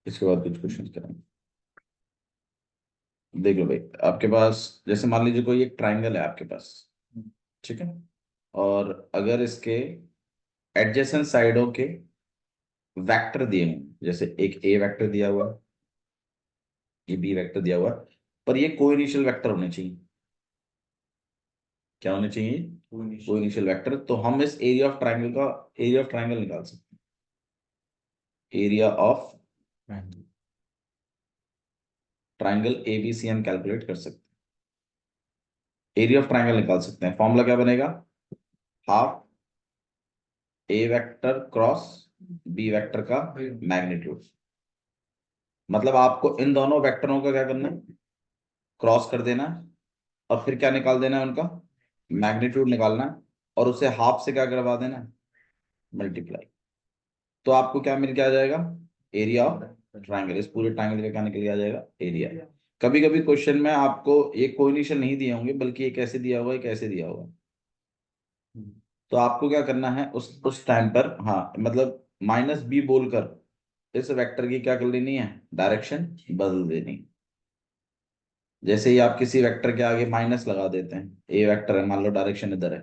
इसके बाद कुछ क्वेश्चन करेंगे। देख लो भाई, आपके पास जैसे मान लीजिए कोई एक ट्राइंगल है आपके पास, ठीक है। और अगर इसके एडजेसेंट साइडों के वेक्टर दिए हैं, जैसे एक ए वेक्टर दिया हुआ है, ये बी वेक्टर दिया हुआ है, पर ये को इनिशियल वेक्टर होने चाहिए। क्या होने चाहिए? को इनिशियल वेक्टर। तो हम इस एरिया ऑफ ट्राइंगल का एरिया ऑफ ट्राइंगल निकाल सकते हैं। एरिया ऑफ ट्राइंगल एबीसी हम कैलकुलेट कर सकते हैं। एरिया ऑफ ट्राइंगल निकाल सकते हैं। फॉर्मूला क्या बनेगा? हाफ ए वेक्टर क्रॉस बी वेक्टर का मैग्नीट्यूड। मतलब आपको इन दोनों वेक्टरों का क्या करना है? क्रॉस कर देना है, और फिर क्या निकाल देना है? उनका मैग्नीट्यूड निकालना है, और उसे हाफ से क्या करवा देना है? मल्टीप्लाई। तो आपको क्या मिल के आ जाएगा? Area of triangle. इस पूरे ट्राइंगल का क्या निकल के आ जाएगा? एरिया। कभी कभी क्वेश्चन में आपको ये कोइनिशियल नहीं दिए होंगे, बल्कि एक ऐसे दिया हुआ है, एक ऐसे दिया हुआ है। तो आपको क्या करना है उस टाइम पर, हाँ मतलब माइनस बी बोलकर इस वेक्टर की क्या कर लेनी है? डायरेक्शन बदल देनी। जैसे ही आप किसी वेक्टर के आगे माइनस लगा देते हैं, ए वेक्टर है मान लो, डायरेक्शन इधर है,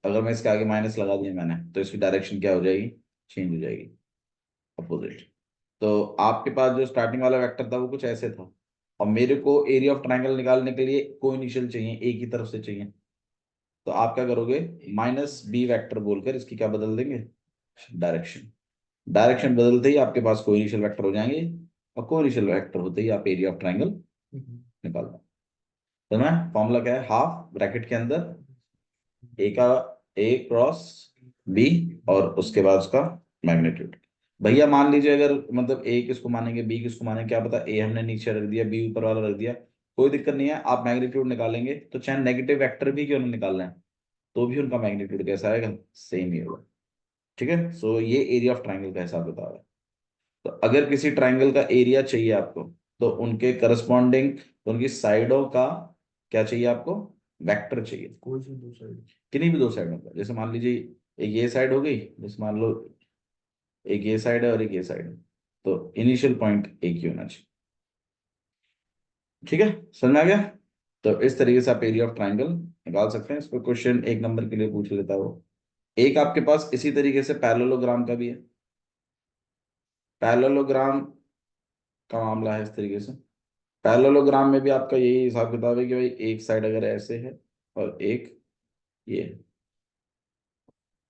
अगर मैं इसके आगे माइनस लगा दिया मैंने, तो इसकी डायरेक्शन क्या हो जाएगी? चेंज हो जाएगी, अपोजिट। तो आपके पास जो स्टार्टिंग वाला वेक्टर था वो कुछ ऐसे था, और मेरे को एरिया ऑफ ट्राइंगल निकालने के लिए को इनिशियल चाहिए, एक ही तरफ से चाहिए। तो आप क्या करोगे? माइनस बी वेक्टर बोलकर इसकी क्या बदल देंगे? डायरेक्शन। डायरेक्शन बदलते ही आपके पास को इनिशियल वेक्टर हो जाएंगे, और को इनिशियल वेक्टर होते ही आप एरिया ऑफ ट्राइंगल निकाल दो। तो मैं फॉर्मूला क्या है? हाफ ब्रैकेट के अंदर ए का ए क्रॉस बी, और उसके बाद उसका मैग्नीट्यूड। भैया मान लीजिए अगर मतलब ए किसको मानेंगे, बी किसको मानेंगे, क्या पता ए हमने नीचे रख दिया, बी ऊपर वाला रख दिया, कोई दिक्कत नहीं है। आप मैग्नीट्यूड निकालेंगे तो चाहे नेगेटिव वेक्टर भी क्यों ना निकाल रहे हैं, तो भी उनका मैग्नीट्यूड कैसा आएगा? सेम ही होगा। ठीक है। सो ये एरिया ऑफ ट्राइंगल का हिसाब बताओ। तो अगर किसी ट्राइंगल का एरिया चाहिए आपको, तो उनके करस्पॉन्डिंग, उनकी साइडों का क्या चाहिए आपको? वेक्टर चाहिए। कोई सी दो साइड, किन्हीं भी दो साइडों का। जैसे मान लीजिए एक ये साइड हो गई, जैसे मान लो एक ये साइड है और एक ये साइड है, तो इनिशियल पॉइंट एक ही होना चाहिए। ठीक है, समझ में आ गया? तो इस तरीके से आप एरिया ऑफ ट्राइंगल निकाल सकते हैं। इसको क्वेश्चन एक नंबर के लिए पूछ लेता हो। एक आपके पास इसी तरीके से पैरेललोग्राम का भी है। पैरेललोग्राम का मामला है इस तरीके से। पैरेललोग्राम में भी आपका यही हिसाब किताब है कि भाई एक साइड अगर ऐसे है और एक ये है,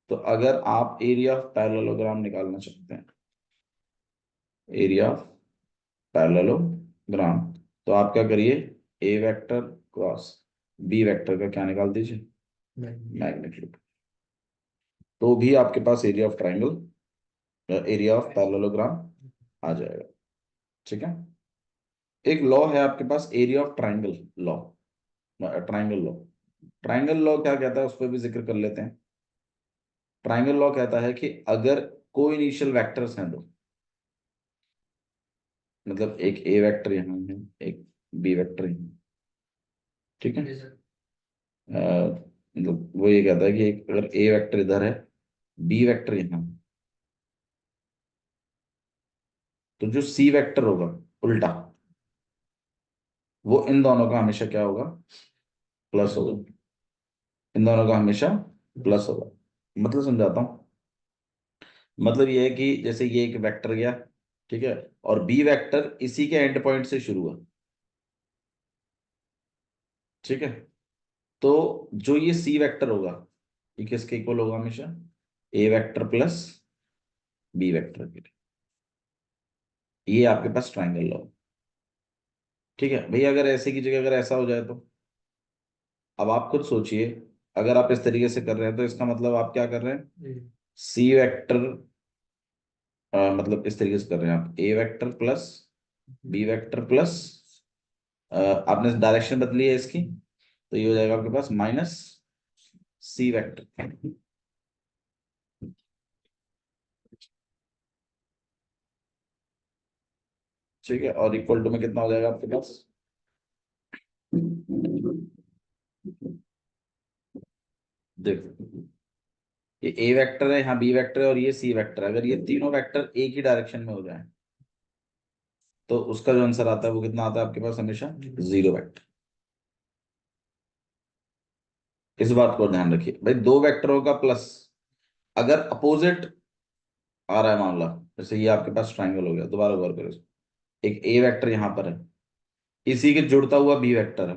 तो अगर आप एरिया ऑफ पैरेललोग्राम निकालना चाहते हैं, एरिया ऑफ पैरेललोग्राम, तो आप क्या करिए? A vector cross B vector का क्या निकाल दीजिए? मैग्नीट्यूड। तो भी आपके पास area of triangle, area of parallelogram आ जाएगा। ठीक है। एक लॉ है आपके पास, area of triangle law, triangle law. Triangle law क्या कहता है उस पर भी जिक्र कर लेते हैं। ट्राइंगल लॉ कहता है कि अगर को इनिशियल वेक्टर्स हैं दो, मतलब एक ए वेक्टर यहाँ है, एक बी वेक्टर यहाँ, ठीक है। मतलब वो ये कहता है कि अगर ए वेक्टर इधर है, बी वेक्टर यहाँ, तो जो सी वेक्टर होगा उल्टा, वो इन दोनों का हमेशा क्या होगा? प्लस होगा। इन दोनों का हमेशा प्लस होगा। मतलब समझाता हूँ। मतलब ये है कि जैसे ये एक वेक्टर गया, ठीक है, और बी वेक्टर इसी के एंड पॉइंट से शुरू हुआ, ठीक है। तो जो ये सी वेक्टर होगा, ये किसके इक्वल होगा हमेशा? ए वेक्टर प्लस बी वेक्टर के। ये आपके पास ट्राइंगल लॉ। ठीक है भैया, अगर ऐसे की जगह अगर ऐसा हो जाए तो अब आप खुद सोचिए। अगर आप इस तरीके से कर रहे हैं तो इसका मतलब आप क्या कर रहे हैं? सी वेक्टर, मतलब इस तरीके से कर रहे हैं आप, A vector plus B vector plus, आपने डायरेक्शन बदली है इसकी, तो ये हो जाएगा आपके पास माइनस सी वेक्टर। ठीक है, और इक्वल टू में कितना हो जाएगा आपके पास? देखो, ये ए वेक्टर है, यहाँ बी वेक्टर है, और ये सी वेक्टर है। अगर ये तीनों वेक्टर एक ही डायरेक्शन में हो जाए, तो उसका जो आंसर आता है वो कितना आता है आपके पास हमेशा 0 वेक्टर। इस बात को ध्यान रखिए भाई, दो वेक्टरों का प्लस अगर अपोजिट आ रहा है मामला, जैसे ये आपके पास ट्राइंगल हो गया, दोबारा गौर करो इसको। एक ए वेक्टर यहाँ पर है, इसी के जुड़ता हुआ बी वेक्टर है,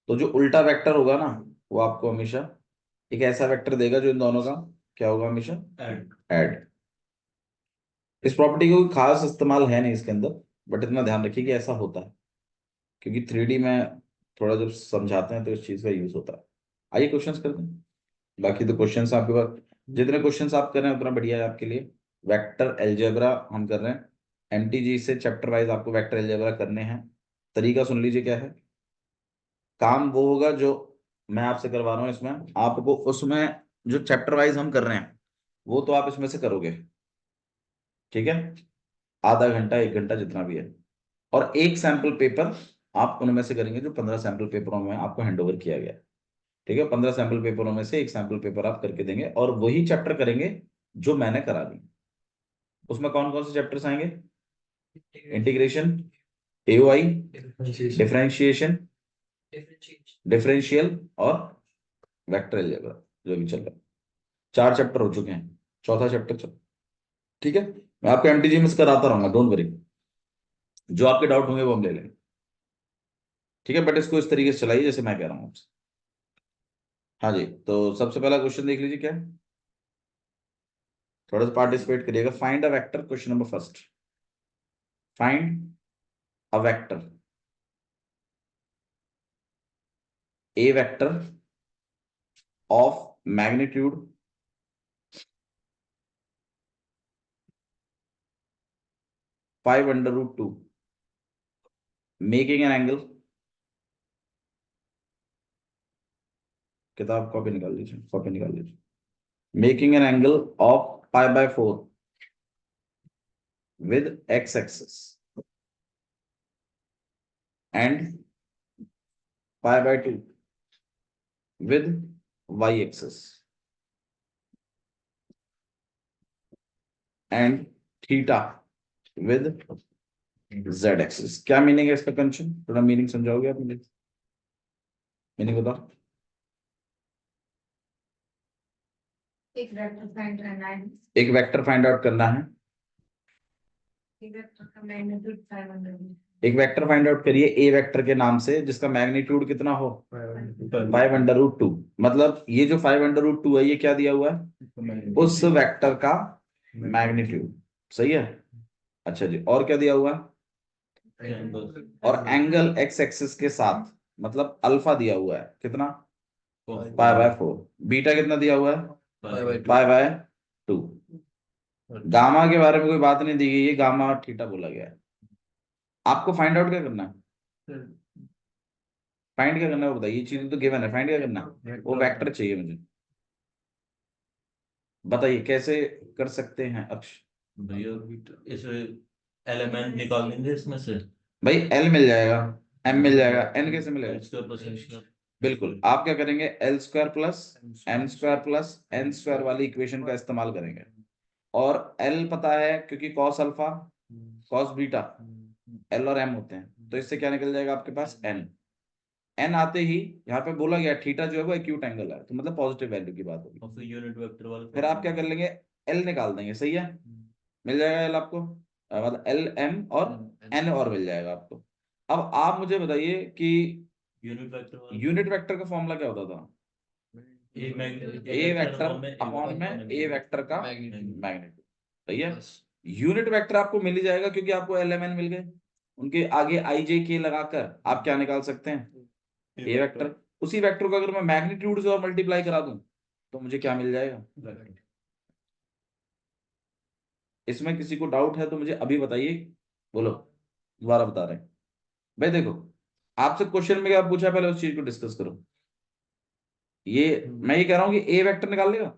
तो जो उल्टा वेक्टर होगा ना वो आपको हमेशा एक ऐसा वेक्टर देगा जो इन दोनों का क्या होगा, हमेशा ऐड। इस प्रॉपर्टी का कोई खास इस्तेमाल है नहीं इसके अंदर, बट इतना ध्यान रखिए कि ऐसा होता है, क्योंकि 3D में थोड़ा जब समझाते हैं तो इस चीज का यूज होता है। आइए क्वेश्चंस करते हैं। बाकी तो क्वेश्चंस आपके पास जितने क्वेश्चंस आप कर रहे हैं उतना बढ़िया है आपके लिए। वेक्टर अलजेब्रा हम कर रहे हैं, एमटीजी से चैप्टर वाइज आपको वेक्टर अलजेब्रा करने हैं। तरीका सुन लीजिए क्या है। काम वो होगा जो मैं आपसे करवा रहा हूँ, इसमें आपको उसमें जो चैप्टर वाइज हम कर रहे हैं वो तो आप इसमें से करोगे, ठीक है, आधा घंटा 1 घंटा जितना भी है। और एक सैंपल पेपर आप उनमें से करेंगे जो 15 सैंपल पेपरों में आपको हैंड ओवर किया गया है, ठीक है। 15 सैंपल पेपरों में से एक सैंपल पेपर आप करके देंगे और वही चैप्टर करेंगे जो मैंने करा दी। उसमें कौन कौन से चैप्टर्स आएंगे? इंटीग्रेशन, एओआई, डिफरेंशिएशन, डिफरेंशियल और वेक्टर अलजेब्रा, जो भी चल रहा है। 4 चैप्टर हो चुके हैं, चौथा चैप्टर चल, ठीक है। मैं आपको एमटीजी में कराता रहूंगा, डोंट वरी। जो आपके डाउट होंगे वो हम ले लेंगे, ठीक है। बट इसको इस तरीके से चलाइए जैसे मैं कह रहा हूँ आपसे। हाँ जी, तो सबसे पहला क्वेश्चन देख लीजिए क्या है, थोड़ा सा पार्टिसिपेट करिएगा। Find a vector, question number first. Find a vector, A vector of magnitude 5√2 making an angle, किताब कॉपी निकाल लीजिए, कॉपी निकाल लीजिए। Making an angle of π/4 with x-axis and π/2 with y-axis and theta with z-axis। क्या meaning है इसका कंचन? थोड़ा meaning समझाओगे आप मुझे? मीनिंग बताओ। एक वेक्टर फाइंड करना है, एक वेक्टर फाइंड आउट करना है, एक वेक्टर का मैग्नीट्यूड 500 एक वेक्टर फाइंड आउट करिए ए वेक्टर के नाम से जिसका मैग्नीट्यूड कितना हो, 5√2। मतलब ये जो 5√2 है ये क्या दिया हुआ है, उस वेक्टर का मैग्नीट्यूड, सही है। अच्छा जी, और क्या दिया हुआ है? और एंगल एक्स एक्सिस के साथ, मतलब अल्फा दिया हुआ है कितना, π/4। बीटा कितना दिया हुआ है, π/2। गामा के बारे में कोई बात नहीं दी गई है, गामा और थीटा बोला गया है। आपको फाइंड आउट क्या करना है? फाइंड क्या करना है वो बताइए, चीज तो गिवन है, फाइंड क्या करना है? वो वेक्टर चाहिए मुझे, बताइए कैसे कर सकते हैं अक्ष? भैया इसे एलिमेंट निकाल लेंगे इसमें से। भाई एल मिल जाएगा, एम मिल जाएगा, एन कैसे मिलेगा? x²+n²। बिल्कुल, आप क्या करेंगे, L² plus m² plus n² वाली इक्वेशन का इस्तेमाल करेंगे। और L पता है क्योंकि cos alpha cos beta L और m होते हैं, तो इससे क्या निकल जाएगा आपके पास n। n आते ही यहाँ पे बोला गया थीटा जो है वो एक्यूट एंगल है, तो मतलब पॉजिटिव वैल्यू की बात होगी। और फिर यूनिट वेक्टर वाला फिर आप क्या कर लेंगे, L निकाल देंगे, सही है। मिल जाएगा L आपको, मतलब L m और n और मिल जाएगा आपको। अब आप मुझे बताइए कि यूनिट वेक्टर वाला यूनिट वेक्टर का फॉर्मूला क्या होता था? ए वेक्टर अपॉन में ए वेक्टर का मैग्नीट्यूड, सही है। यूनिट वेक्टर आपको मिल ही जाएगा क्योंकि आपको एल एम एन मिल गए, उनके आगे आई जे के लगाकर आप क्या निकाल सकते हैं, ए वेक्टर। उसी वेक्टर को अगर मैं मैग्नीट्यूड से और मल्टीप्लाई करा दूं तो मुझे क्या मिल जाएगा? इसमें किसी को डाउट है तो मुझे अभी बताइए, बोलो, दोबारा बता रहे हैं। भाई देखो, आपसे क्वेश्चन में क्या पूछा, पहले उस चीज को डिस्कस करो। ये मैं ये कह रहा हूं कि ए वेक्टर निकाल लेगा,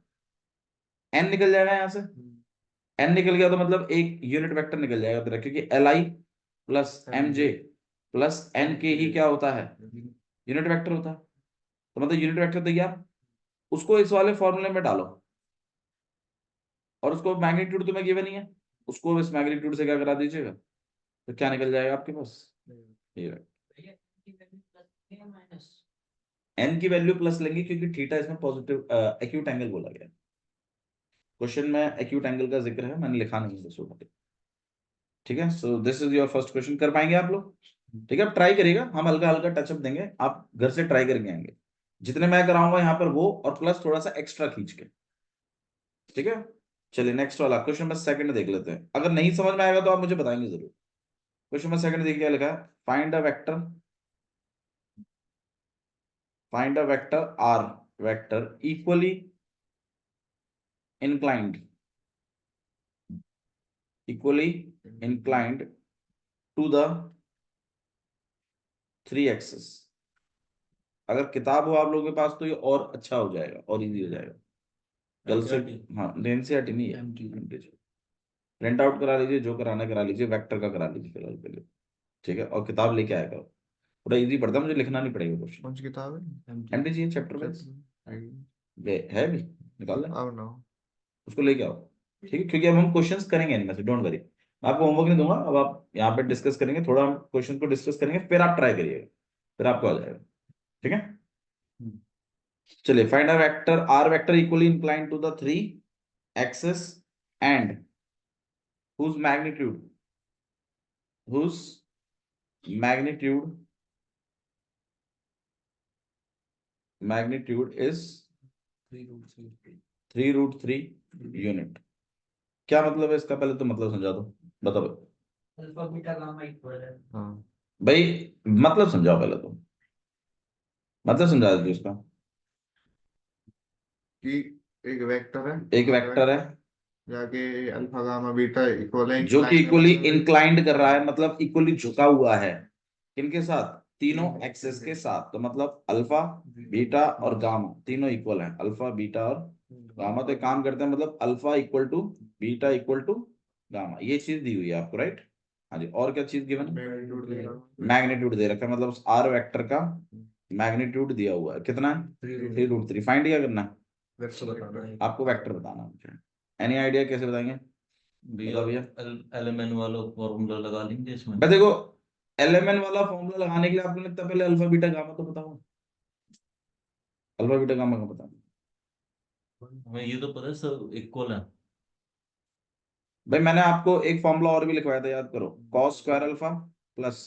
एन निकल जाएगा यहाँ से, एन निकल गया तो मतलब एक यूनिट वेक्टर निकल जाएगा तेरा, क्योंकि L I plus M J plus N के ही क्या होता है, यूनिट वेक्टर होता है। तो मतलब यूनिट वेक्टर तैयार, उसको इस वाले फॉर्मूले में डालो और उसको मैग्नीट्यूड तुम्हें गिवन नहीं है, उसको इस मैग्नीट्यूड से क्या करा दीजिएगा, तो क्या निकल जाएगा आपके पास, ये एन की वैल्यू प्लस लेंगे क्योंकि थीटा इसमें पॉजिटिव एक्यूट एंगल बोला गया। क्वेश्चन में एक्यूट एंगल का जिक्र है, मैंने लिखा नहीं है बस ऊपर। ठीक है, so this is your first question. कर पाएंगे आप लोग? ठीक है, आप ट्राई करिएगा, हम हल्का हल्का टचअप देंगे, आप घर से ट्राई करके आएंगे। जितने मैं कराऊंगा यहाँ पर वो, और प्लस थोड़ा सा एक्स्ट्रा खींच के। ठीक है, चलिए नेक्स्ट वाला क्वेश्चन में सेकंड देख लेते हैं। अगर नहीं समझ में आएगा तो आप मुझे बताएंगे जरूर। क्वेश्चन में सेकंड देखिए क्या लिखा है, find a vector, find a vector R, vector equally inclined, equally inclined to the three axis। अगर किताब हो आप लोगों के पास तो ये और अच्छा हो जाएगा और इजी हो जाएगा। कल से हाँ, एनसीईआरटी नहीं है, प्रिंट आउट करा लीजिए, जो कराना करा लीजिए, वेक्टर का करा लीजिए फिलहाल के लिए। ठीक है, और किताब लेके आया करो, थोड़ा इजी पड़ता है, मुझे लिखना नहीं पड़ेगा क्वेश्चन। कौन सी किताब है? एमडीजी चैप्टर वाइज है भी, निकाल लें, अब ना उसको लेके आओ। ठीक है, क्योंकि अब हम क्वेश्चंस करेंगे इनमें से, डोंट वरी। मैं आपको होमवर्क नहीं दूंगा, अब आप यहाँ पे डिस्कस करेंगे, थोड़ा हम क्वेश्चन को डिस्कस करेंगे, फिर आप ट्राई करिएगा, फिर आपको आ जाएगा। ठीक है, चलिए find a vector R, vector equally inclined to the three axis and whose magnitude, whose magnitude is 3√3 unit. क्या मतलब है इसका, पहले तो मतलब समझा दो, बताओ अल्फा बीटा गामा इक्वल है। हाँ भाई, मतलब समझाओ पहले तो, मतलब समझा दीजिए उसका। कि एक वेक्टर है, एक वेक्टर है जाके अल्फा गामा बीटा इक्वल है, जो कि inclined इक्वली मतलब इंक्लाइंड कर रहा है, मतलब इक्वली झुका हुआ है, किनके साथ, तीनों एक्सेस के साथ। तो मतलब अल्फा बीटा और गामा तीनों इक्वल है, अल्फा बीटा और गामा। तो एक काम करते हैं, मतलब alpha equal to beta equal to gamma, ये चीज दी हुई है आपको, राइट। हाँ जी, और क्या चीज गिवन है, मैग्नीट्यूड दे रखा है, मतलब उस आर वेक्टर का मैग्नीट्यूड दिया हुआ है, कितना है, 3√3। फाइंड क्या करना है, वेक्टर बताना है। आपको वेक्टर बताना है मुझे। एनी आइडिया कैसे बताएंगे, बताओ भैया। एलिमेंट वाला फॉर्मूला लगा लेंगे इसमें। बस देखो, एलएमएन वाला फॉर्मूला लगाने के लिए आपको लगता है पहले अल्फा बीटा गामा तो बताओ, अल्फा बीटा गामा का बताओ। हमें ये तो पता है सब इक्वल है। भाई मैंने आपको एक फॉर्मूला और भी लिखवाया था, याद करो, cos square alpha plus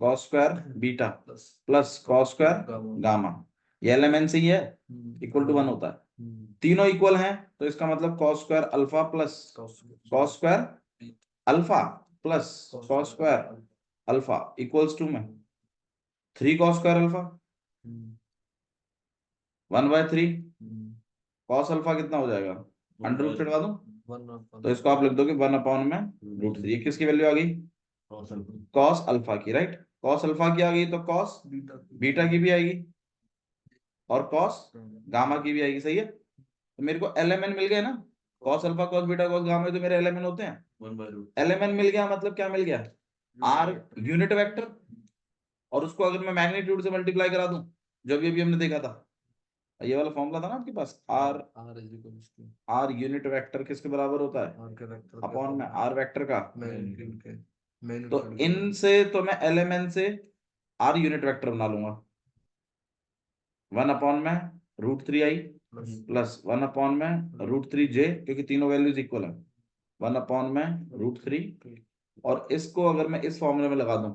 cos square beta plus cos square gamma. ये एलएमएन से ही है, इक्वल टू 1 होता है। तीनों इक्वल हैं तो इसका मतलब cos square alpha plus cos square alpha plus cos square alpha equals to में 3 cos square alpha 1/3 cos alpha कितना हो जाएगा, अंडर रूट चढ़वा दूं, तो इसको आप लिख दोगे 1 में √3। किसकी वैल्यू आ गई, कॉस अल्फा की, राइट। कॉस अल्फा की आ गई तो कॉस बीटा की भी आएगी और कॉस गामा की भी आएगी, सही है। तो मेरे को एलएमएन मिल गया ना, cos alpha cos beta cos gamma, तो मेरे एलएमएन होते हैं। एलएमएन मिल गया मतलब क्या मिल गया, आर यूनिट वेक्टर, और उसको अगर मैं मैग्नीट्यूड से मल्टीप्लाई करा दूं, जो अभी हमने देखा था, ये वाला फॉर्मूला था ना आपके पास, आर यूनिट वेक्टर किसके बराबर होता है, अपॉन में आर वेक्टर का। तो इनसे तो मैं एलएमएन से आर यूनिट वेक्टर बना लूंगा, 1 में √3 आई प्लस 1 में √3j, क्योंकि तीनों वैल्यूज इक्वल है, 1 में √3। और इसको अगर मैं इस फॉर्मूले में लगा दूं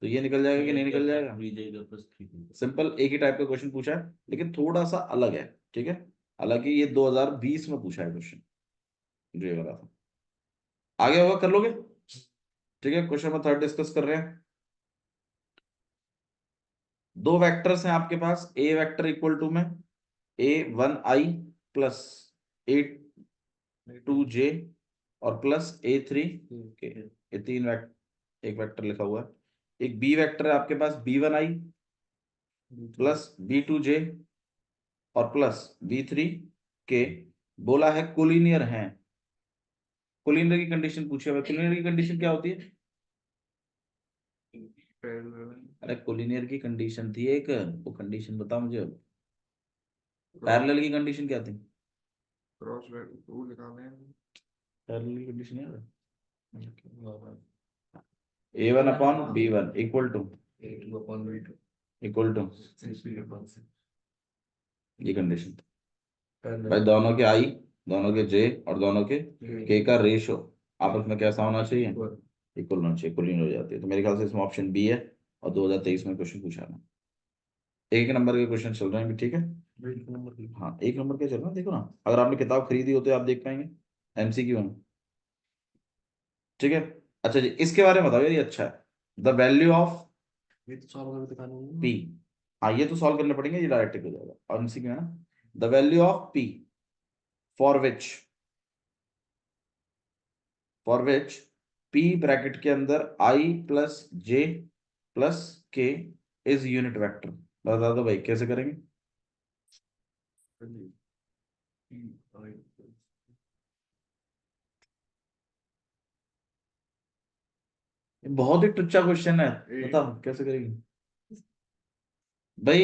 तो ये निकल जाएगा कि नहीं निकल जाएगा। सिंपल एक ही टाइप का क्वेश्चन पूछा है, लेकिन थोड़ा सा अलग है। ठीक है, हालांकि ये 2020 में पूछा है क्वेश्चन, जो ये वाला था। आगे होगा, कर लोगे। ठीक है, क्वेश्चन नंबर 3 डिस्कस कर रहे हैं। दो वेक्टर्स हैं आपके पास, ए वेक्टर इक्वल टू में a1i प्लस a2j और प्लस a3 के, ये तीन एक वेक्टर लिखा हुआ है। एक बी वेक्टर है आपके पास b1i प्लस b2j और प्लस b3 के, बोला है कोलिनियर है। कोलिनियर की कंडीशन पूछी है, कोलिनियर की कंडीशन क्या होती है, अरे कोलिनियर की कंडीशन थी एक, वो कंडीशन बताओ मुझे। अब पैरेलल की कंडीशन क्या थी, क्रॉस वो निकालना है। पैरेलल की कंडीशन याद है, A1 upon B1 equal to A2 upon B2 equal to 6B upon 6 ये कंडीशन। and भाई दोनों के I, दोनों के J और दोनों के K का रेशो आपस में कैसा होना चाहिए? equal. इक्वल होना चाहिए, इक्वल हो जाती है। तो मेरे ख्याल से इसमें ऑप्शन बी है और 2023 में क्वेश्चन पूछा ना, एक नंबर के क्वेश्चन चल रहे हैं अभी, ठीक है। हाँ एक नंबर के चल रहा है, देखो ना, अगर आपने किताब खरीदी हो तो आप देख पाएंगे एमसीक्यू में, ठीक है। अच्छा जी, इसके बारे में बताओ यार, ये अच्छा है। द वैल्यू ऑफ ये तो सॉल्व करके दिखाना होगा पी, हाँ ये तो सॉल्व करने पड़ेंगे, ये डायरेक्ट हो जाएगा और एमसीक्यू है ना। The value of P for which P bracket के अंदर आई प्लस जे प्लस के इज यूनिट वेक्टर। बता दो भाई कैसे करेंगे? ये बहुत ही टुच्चा क्वेश्चन है, बताओ कैसे करेंगे भाई।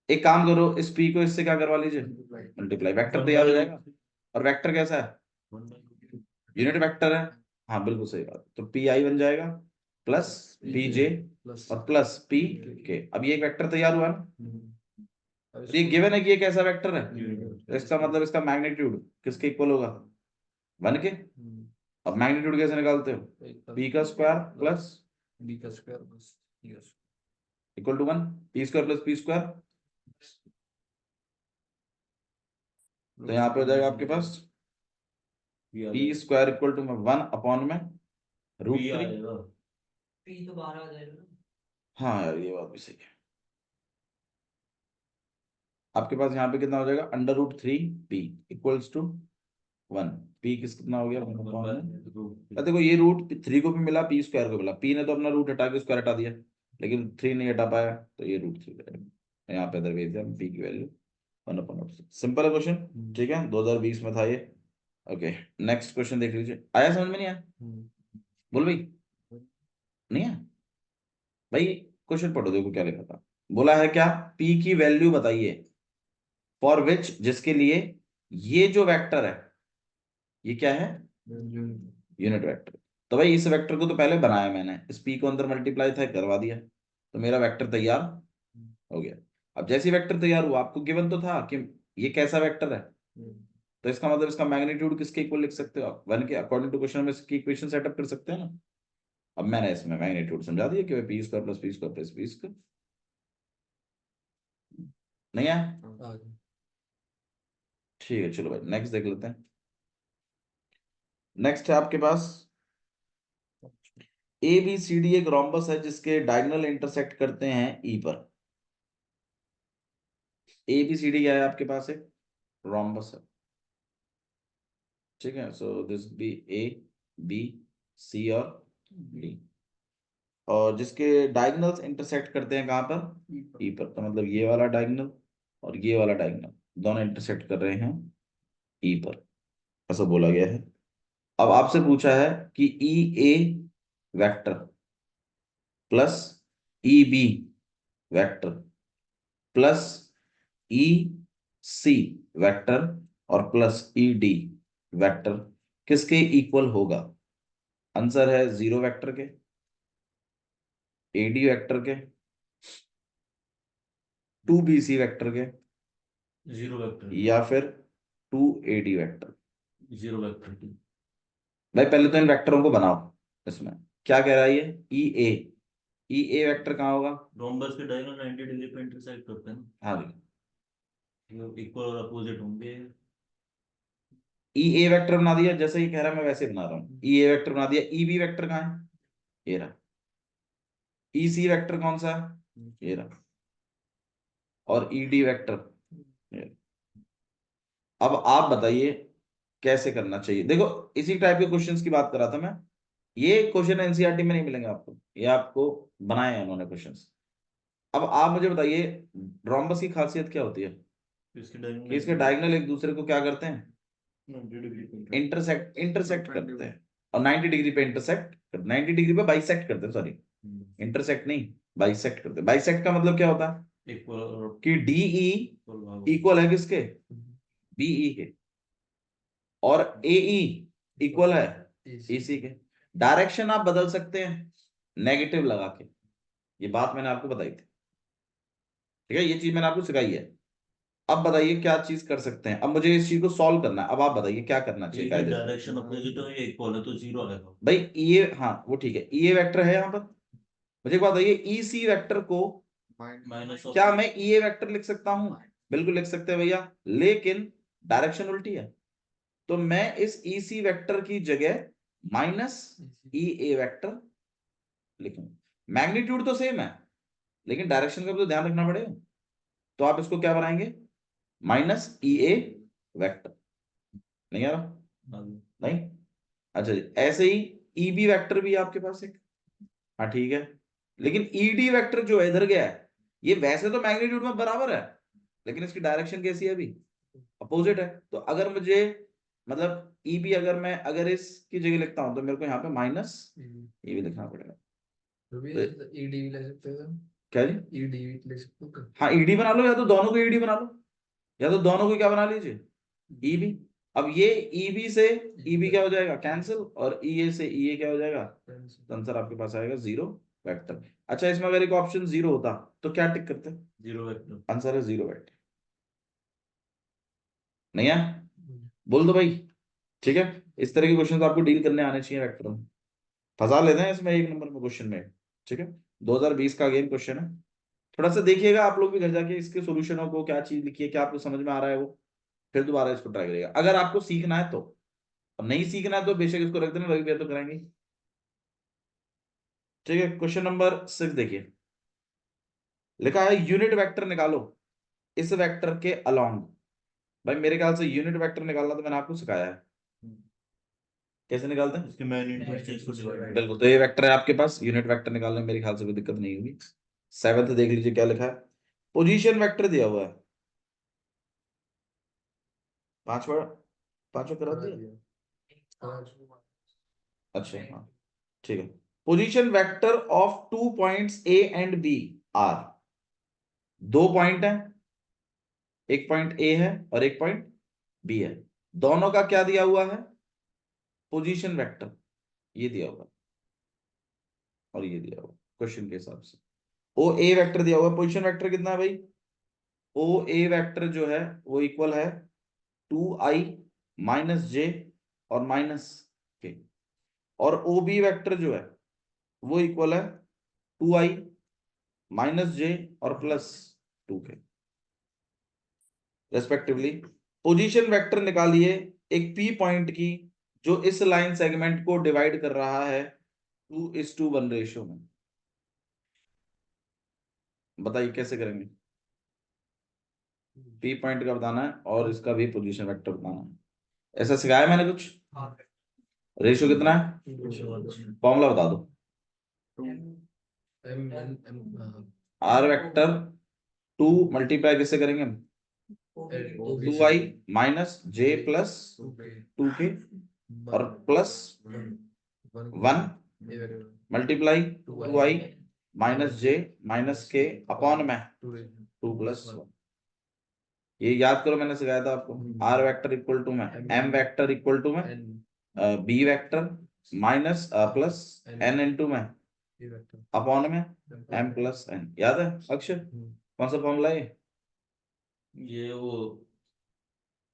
एक काम करो, इस पी को इससे क्या करवा लीजिए, मल्टीप्लाई, वेक्टर तैयार हो जाएगा। और वेक्टर कैसा है? यूनिट वेक्टर है। हाँ बिल्कुल सही बात। तो पी आई बन जाएगा प्लस पी जे और प्लस पी के। अब ये एक वेक्टर तैयार हुआ ना, और ये गिवन है कि ये कैसा वेक्टर है, तो इसका मतलब इसका मैग्नीट्यूड किसके इक्वल होगा? 1 के। अब मैग्नीट्यूड कैसे निकालते हो? पी का स्क्वायर प्लस B का स्क्वायर बस yes. Equal to 1, P square plus P square. तो यहाँ पे हो जाएगा आपके पास P square equal to 1 upon में रूट 3। पी तो बाहर आ जाएगा ना। हाँ यार ये बात भी सही है। आपके पास यहाँ पे कितना हो जाएगा? Under root 3 P equals to 1। P कितना हो गया? देखो ये रूट 3 को भी मिला, पी स्क्वायर को मिला, पी ने तो अपना रूट हटा के स्क्वायर हटा दिया, लेकिन 3 नहीं हटा पाया, तो ये रूट 3 रहेगा। यहाँ पे अदरवाइज हम पी की वैल्यू 1/6। सिंपल है क्वेश्चन, ठीक है, 2020 में था ये। ओके नेक्स्ट क्वेश्चन देख लीजिए। आया समझ में? नहीं आया? बोल भाई, नहीं आया भाई? क्वेश्चन पढ़ो, देखो क्या लिखा था। बोला है क्या? पी की वैल्यू बताइए फॉर विच, जिसके लिए ये जो वेक्टर है ये क्या है? Unit vector. तो भाई इस वेक्टर को तो पहले बनाया मैंने, इस पी को अंदर मल्टीप्लाई था करवा दिया, तो मेरा वेक्टर तैयार हो गया। अब जैसे वेक्टर तैयार हुआ, आपको गिवन तो था कि ये कैसा वेक्टर है, तो इसका मतलब इसका मैग्नीट्यूड किसके इक्वल लिख सकते हो आप? 1 के। अकॉर्डिंग टू क्वेश्चन में इसकी इक्वेशन सेटअप कर सकते हैं ना। अब मैंने इसमें मैग्नीट्यूड समझा दिया कि P square plus P square plus P square. नहीं है? ठीक है चलो भाई नेक्स्ट देख लेते हैं। नेक्स्ट है आपके पास ए बी सी डी, एक रोम्बस है जिसके डायगोनल इंटरसेक्ट करते हैं ई पर। ए बी सी डी क्या है आपके पास? एक रोम्बस है, ठीक है। So this B A B C और डी, और जिसके डायगोनल्स इंटरसेक्ट करते हैं कहाँ पर? ई पर। तो मतलब ये वाला डायगोनल और ये वाला डायगोनल दोनों इंटरसेक्ट कर रहे हैं ई पर, ऐसा बोला गया है। अब आपसे पूछा है कि E A vector plus E B vector plus E C vector और प्लस ई डी वेक्टर किसके इक्वल होगा? आंसर है 0 वेक्टर के, एडी वेक्टर के, 2bc वेक्टर के, 0 वेक्टर या फिर 2ad वेक्टर। 0 वेक्टर की। भाई पहले तो इन वेक्टरों को बनाओ। इसमें क्या कह रहा है ये? ई ए वेक्टर कहाँ होगा? रोम्बस के डायगोनल 90 डिग्री पे इंटरसेक्ट करते हैं ना, हाँ भाई इक्वल और अपोजिट होंगे। ई ए वेक्टर बना दिया, जैसे ही कह रहा है मैं वैसे बना रहा हूँ। ई ए वेक्टर बना दिया। ई बी वेक्टर कहाँ है? ये रहा। ई सी वेक्टर कौन सा है? ये रहा। और ई डी वेक्टर ये रहा। अब आप बताइए कैसे करना चाहिए। देखो इसी टाइप के क्वेश्चंस की बात कर रहा था मैं। ये क्वेश्चन एनसीईआरटी में नहीं मिलेंगे आपको, ये आपको बनाए हैं उन्होंने क्वेश्चंस। अब आप मुझे बताइए रोम्बस की खासियत क्या होती है? इसके कि इसके डायगोनल एक दूसरे को क्या करते हैं? 90 डिग्री पे इंटरसेक्ट करते हैं। और 90 डिग्री पे इंटरसेक्ट, 90 डिग्री पे बाइसेक्ट करते हैं, सॉरी इंटरसेक्ट नहीं, बाइसेक्ट करते हैं। बाइसेक्ट का मतलब क्या होता है? इक्वल और कि डीई इक्वल है किसके? बीई के, और एई इक्वल है एसी के। डायरेक्शन आप बदल सकते हैं, नेगेटिव लगा के। ये बात मैंने आपको बताई थी, ठीक है, ये चीज मैंने आपको सिखाई है। अब बताइए क्या चीज कर सकते हैं, अब मुझे इस चीज को सॉल्व करना है। अब आप बताइए क्या करना चाहिए कायदे से। डायरेक्शन अपोजिट है, इक्वल है, तो जीरो आएगा। भाई ये, हाँ वो ठीक है, ये वेक्टर है यहाँ पर। मुझे एक बात बताइए, ई सी वेक्टर को माइनस क्या मैं ई ए वेक्टर लिख सकता हूँ? बिल्कुल लिख सकते हैं भैया, लेकिन डायरेक्शन उल्टी है। तो मैं इस ई सी वेक्टर की जगह माइनस ई ए वेक्टर लिखूंगा। मैग्नीट्यूड तो सेम है, लेकिन डायरेक्शन का भी तो ध्यान रखना पड़ेगा। तो आप इसको क्या बनाएंगे? Minus E A vector. नहीं आ रहा? नहीं? अच्छा जी, ऐसे ही ई बी वेक्टर भी है आपके पास एक। हाँ ठीक है, लेकिन ई डी वेक्टर जो है इधर गया है, ये वैसे तो मैग्नीट्यूड में बराबर है, लेकिन इसकी डायरेक्शन कैसी है अभी? अपोजिट है। तो अगर मुझे, मतलब ई बी अगर मैं अगर इसकी जगह लिखता हूं तो मेरे को यहाँ पे माइनस ये भी लिखना पड़ेगा। ईडी ले सकते हो, क्या जी? ईडी ले सकते हो। हाँ ईडी बना लो, या तो दोनों को ईडी बना लो, या तो दोनों को क्या बना लीजिए, ईबी। अब ये ईबी से ईबी क्या हो जाएगा? कैंसिल। और ईए से ईए क्या हो जाएगा? तो आंसर आपके पास आएगा जीरो वेक्टर। अच्छा, इसमें अगर एक ऑप्शन जीरो होता तो क्या टिक करते? Zero vector. आंसर है जीरो वेक्टर। नहीं है? बोल दो भाई। ठीक है, इस तरह के क्वेश्चन आपको डील करने आने चाहिए वेक्टर में। फंसा लेते हैं इसमें एक नंबर में क्वेश्चन में। ठीक है, 2020 का अगेन क्वेश्चन है। थोड़ा सा देखिएगा आप लोग भी घर जाके इसके सॉल्यूशनों को, क्या चीज लिखी है, क्या आपको समझ में आ रहा है वो, फिर दोबारा इसको ट्राई करिएगा अगर आपको सीखना है तो। अब नहीं सीखना है तो बेशक इसको रख देना, रवि तो कराएंगे। ठीक है, क्वेश्चन नंबर 6 देखिए, लिखा है यूनिट वेक्टर निकालो इस वेक्टर के अलोंग। भाई मेरे ख्याल से यूनिट वेक्टर निकालना तो मैंने आपको सिखाया है, कैसे निकालते हैं। इसके मैग्नीट्यूड से इसको डिवाइड। बिल्कुल, तो ये वेक्टर है आपके पास, यूनिट वेक्टर निकालने में मेरे ख्याल से कोई दिक्कत नहीं होगी। 7th देख लीजिए क्या लिखा है। पोजीशन वेक्टर दिया हुआ है, पांचवा पांचवा करा दिया। अच्छा हाँ ठीक है। Position vector of 2 points A and B are. 2 point है, एक पॉइंट ए है और एक पॉइंट बी है। दोनों का क्या दिया हुआ है? Position vector. ये दिया हुआ और ये दिया हुआ क्वेश्चन के हिसाब से। ओ ए वेक्टर दिया हुआ, पोजीशन वेक्टर कितना है भाई? ओ ए वेक्टर जो है वो इक्वल है 2i माइनस जे और माइनस के। और ओ बी वेक्टर जो है वो इक्वल है 2i माइनस जे और प्लस 2 के रेस्पेक्टिवली। पोजीशन वेक्टर निकालिए एक पी पॉइंट की जो इस लाइन सेगमेंट को डिवाइड कर रहा है 2:1 रेशियो में। बताइए कैसे करेंगे? पी पॉइंट का बताना है और इसका भी पोजीशन वेक्टर बताना है। ऐसा सिखाया मैंने कुछ? रेशियो कितना है? फॉर्मूला बता दो। आर वेक्टर 2 मल्टीप्लाई किससे करेंगे हम? 2i माइनस जे प्लस 2 के और प्लस 1 मल्टीप्लाई 2i माइनस जे माइनस के अपॉन में 2 प्लस 1। ये याद करो, मैंने सिखाया था आपको। आर वेक्टर इक्वल टू में एम वेक्टर इक्वल टू में B vector minus plus N into में अपॉन में एम प्लस एन। याद है अक्षर? कौन सा फॉर्मूला है ये वो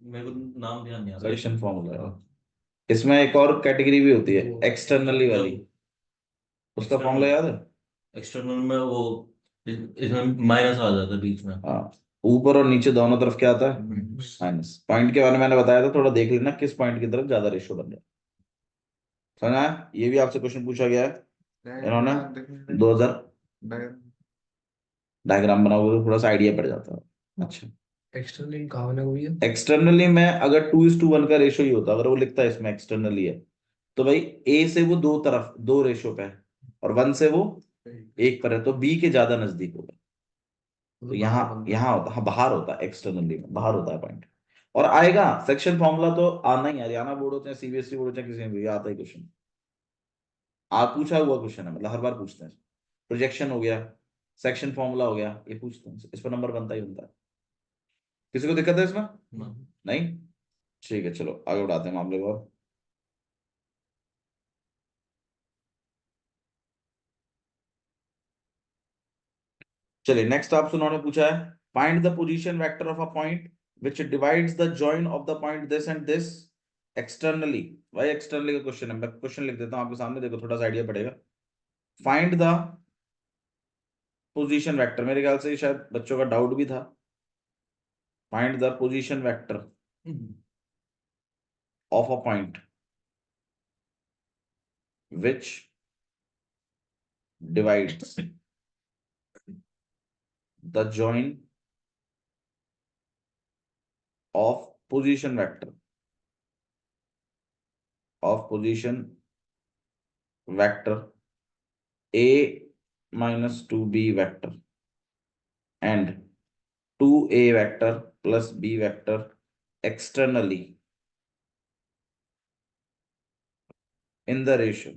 मेरे को नाम ध्यान नहीं आ रहा। सजेशन फॉर्मूला है। इसमें एक और कैटेगरी भी होती है एक्सटर्नली वाली, उसका फॉर्मूला याद है? एक्सटर्नल में वो इसमें माइनस आ जाता है बीच में। हाँ, ऊपर और नीचे दोनों तरफ क्या आता है? माइनस। पॉइंट के बारे में मैंने बताया था, थोड़ा देख लेना किस पॉइंट की तरफ ज्यादा रेशियो बन रहा है। समझ आया? ये भी आपसे क्वेश्चन पूछा गया है, इन्होंने 2000 डायग्राम बनाओगे तो थोड़ा सा आइडिया पड़ जाता है। अच्छा, एक्सटर्नल कहाँ बना हुई है? एक्सटर्नली में अगर 2:1 का रेशियो ही होता, अगर वो लिखता है इसमें एक्सटर्नली है, तो भाई ए से वो दो तरफ दो रेशियो पे है और 1 से वो 1 पर है, तो बी के ज्यादा नजदीक होगा। तो यहाँ होता, हाँ बाहर होता है, एक्सटर्नली में बाहर होता है पॉइंट। और आएगा सेक्शन फॉर्मूला तो आना ही है, हरियाणा बोर्ड होते हैं, सीबीएसई बोर्ड होते हैं, किसी में भी आता है क्वेश्चन। आप पूछा हुआ क्वेश्चन है, मतलब हर बार पूछते हैं। प्रोजेक्शन हो गया, सेक्शन फॉर्मूला हो गया, ये पूछते हैं, इस पर नंबर बनता ही बनता है। किसी को दिक्कत है इसमें? नहीं? ठीक है, चलो आगे बढ़ाते हैं मामले को। चलिए नेक्स्ट आपसे उन्होंने पूछा है find the position vector of a point which divides the join of the point this and this externally. भाई एक्सटर्नली का क्वेश्चन है, मैं क्वेश्चन लिख देता हूं आपके सामने, देखो थोड़ा सा आइडिया पड़ेगा। फाइंड द पोजीशन वेक्टर, मेरे ख्याल से शायद बच्चों का डाउट भी था। Find the position vector of a point which divides the join of position vector a minus 2b vector and 2a vector plus b vector externally in the ratio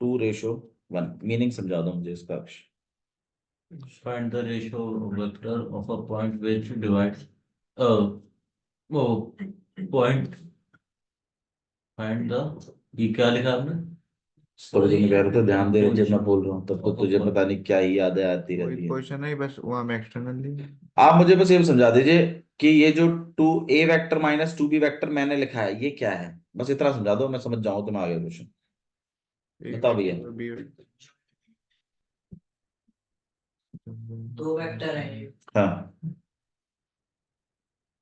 2:1। Meaning समझा दो मुझे इसका। Find the ratio vector of a point which divides oh point find the ये क्या लिखा आपने? तो तुम कह रहे थे ध्यान दे रहे जब मैं बोल रहा हूँ, तब तो तुझे पता नहीं क्या ही यादें आती रहती है। क्वेश्चन है बस वहां में एक्सटर्नली। आप मुझे बस ये समझा दीजिए कि ये जो 2a vector minus 2b vector मैंने लिखा है ये क्या है, बस इतना समझा दो मैं समझ जाऊं तो मैं आगे क्वेश्चन। बताओ भैया। दो वेक्टर हैं ये, हाँ,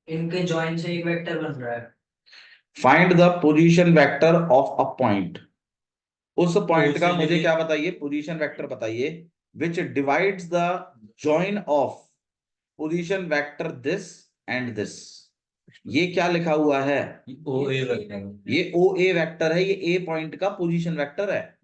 इनके जॉइन से एक वेक्टर बन रहा है। Find the position vector of a point. उस पॉइंट का उसे मुझे लेके- क्या बताइए, पोजीशन वेक्टर बताइए विच divides the join of position vector this and this. ये क्या लिखा हुआ है? ओ ए वेक्टर ये ओ ए वेक्टर है, ये ए पॉइंट का पोजीशन वेक्टर है।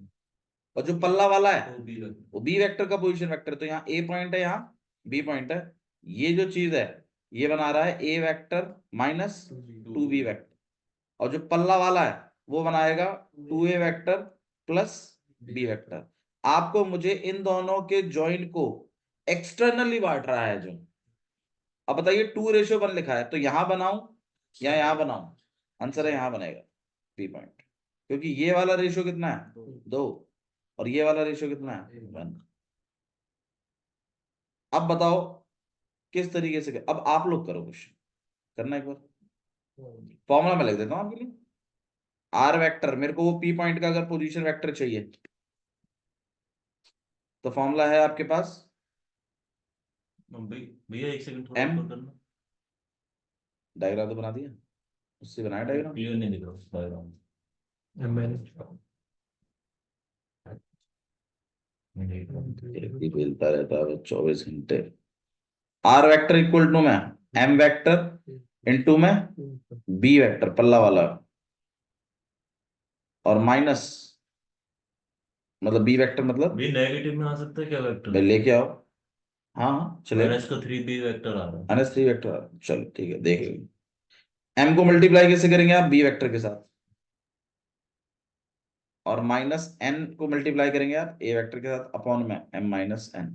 और जो पल्ला वाला है ओ बी वेक्टर वो बी वेक्टर का पोजीशन वेक्टर। तो यहाँ ए पॉइंट है, यहाँ बी पॉइंट है। ये जो चीज है ये बना रहा है ए वेक्टर माइनस 2b वेक्टर, और जो पल्ला वाला है वो बनाएगा 2a vector plus b vector. आपको मुझे इन दोनों के जॉइन को एक्सटर्नली बांट रहा है जो। अब बताइए 2:1 लिखा है तो यहां बनाऊं या यहां बनाऊं? आंसर है यहां बनेगा बी पॉइंट, क्योंकि ये वाला रेशियो कितना है 2 और ये वाला रेशियो कितना है 1। अब बताओ किस तरीके से अब आप लोग करो क्वेश्चन, करना एक बार। फॉर्मूला मैं लिख देता हूं आपके लिए। आर वेक्टर, मेरे को वो पी पॉइंट का अगर पोजीशन वेक्टर चाहिए तो फॉर्मूला है आपके पास भैया एक सेकंड थोड़ा M? ऊपर करना। डायग्राम तो बना दिया, उससे बनाया डायग्राम। क्लियर नहीं दिख रहा डायग्राम। एक ही बेलता रहता है 24 घंटे। आर वेक्टर इक्वल टू में एम वेक्टर इनटू में बी वेक्टर पल्ला वाला, और माइनस मतलब बी वेक्टर मतलब भी नेगेटिव में आ सकता है क्या वेक्टर? भाई लेके आओ। हाँ हाँ चले। माइनस का 3b वेक्टर आ रहा है। माइनस 3 वेक्टर, चलो ठीक है देख लेंगे। एम को मल्टीप्लाई कैसे करेंगे आप? बी वेक्टर के साथ। और माइनस एन को मल्टीप्लाई करेंगे आप ए वेक्टर के साथ अपॉन में एम माइनस एन।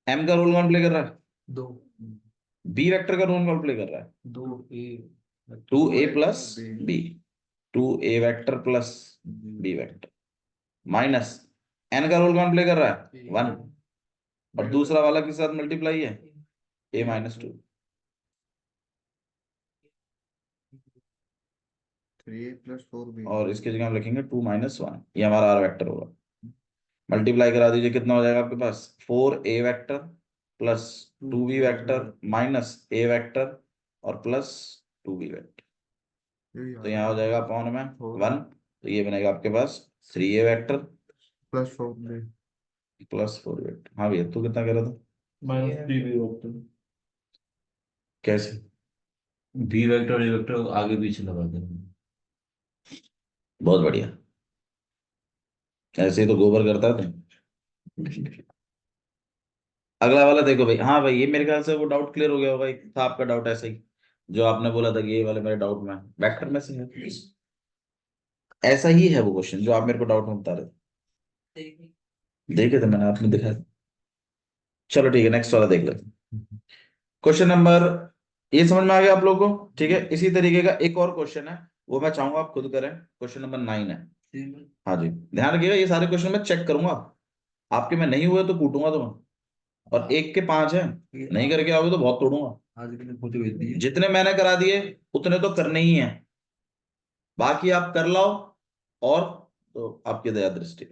एम का रोल कौन प्ले कर रहा है? 2 बी वेक्टर का रोल कौन प्ले कर रहा है? 2a 2a plus B, 2a vector plus B vector minus N का रोल कौन प्ले कर रहा है? 1, और दूसरा वाला किसके साथ मल्टीप्लाई है? a minus 2। 3a + 4b और इसके जगह हम लिखेंगे 2 माइनस 1, ये हमारा आर वेक्टर होगा। मल्टीप्लाई करा दीजिए, कितना हो जाएगा आपके पास? 4a vector plus 2b vector minus a vector और प्लस 2b वेक्टर। तो यहाँ हो जाएगा अपॉन में 1, तो ये बनेगा आपके पास 3a vector + 4b plus 4 vector. हाँ भैया तू कितना कह रहा था? Minus 3b vector. कैसे? बी वेक्टर और ए वेक्टर आगे पीछे लगा देंगे। बहुत बढ़िया, ऐसे ही तो गोबर करता है तुम। अगला वाला देखो भाई। हाँ भाई ये मेरे ख्याल से वो डाउट क्लियर हो गया होगा, एक था आपका डाउट ऐसे ही जो आपने बोला था कि ये वाले मेरे डाउट में वेक्टर में से है। ऐसा ही है वो क्वेश्चन जो आप मेरे को डाउट में बता रहे थे, देखे थे मैंने, आपने दिखाया था। चलो ठीक है नेक्स्ट वाला देख लेते हैं। क्वेश्चन नंबर, ये समझ में आ गया आप लोगों को? ठीक है, इसी तरीके का एक और क्वेश्चन है, वो मैं चाहूंगा आप खुद करें। क्वेश्चन नंबर 9 है। हाँ जी, ध्यान रखिएगा, ये सारे क्वेश्चन मैं चेक करूंगा, आपके में नहीं हुए तो कूटूंगा तुम्हें, और 1 के 5 है, नहीं करके आओगे तो बहुत तोड़ूंगा। जितने मैंने करा दिए उतने तो करने ही है, बाकी आप कर लाओ, और तो आपकी दया दृष्टि।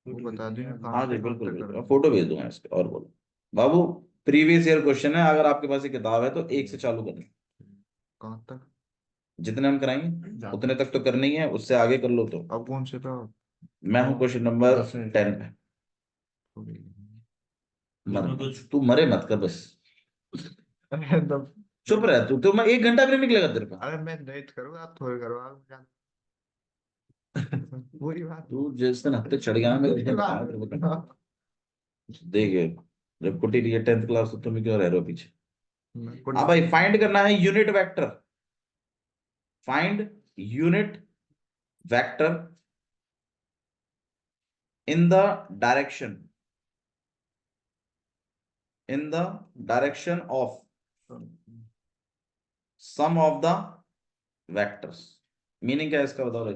वो बता देंगे हाँ जी बिल्कुल बिल्कुल, फोटो भेज दूंगा इसके। और बोलो बाबू, प्रीवियस ईयर क्वेश्चन है, अगर आपके पास ये किताब है तो 1 से चालू करें, कहाँ तक? जितने हम कराएंगे उतने तक तो करनी है, उससे आगे कर लो तो। अब कौन से था? मैं हूँ क्वेश्चन नंबर 10 पे। तू मरे मत कर बस, अरे तब चुप रह तू, तो मैं 1 घंटा भी नहीं निकलेगा तेरे पे। अरे मैं नहीं करूँगा, आप थोड़े करो आप। पूरी बात तू जिस दिन हफ्ते चढ़ गया ना, मेरे को बताया तेरे को करना। देखिए, जब कुटी रही है 10th क्लास तो तुम क्यों रह रहे हो पीछे। हाँ भाई, फाइंड करना है unit vector, find unit vector in the direction of sum of the vectors। Meaning क्या है इसका बताओ भाई।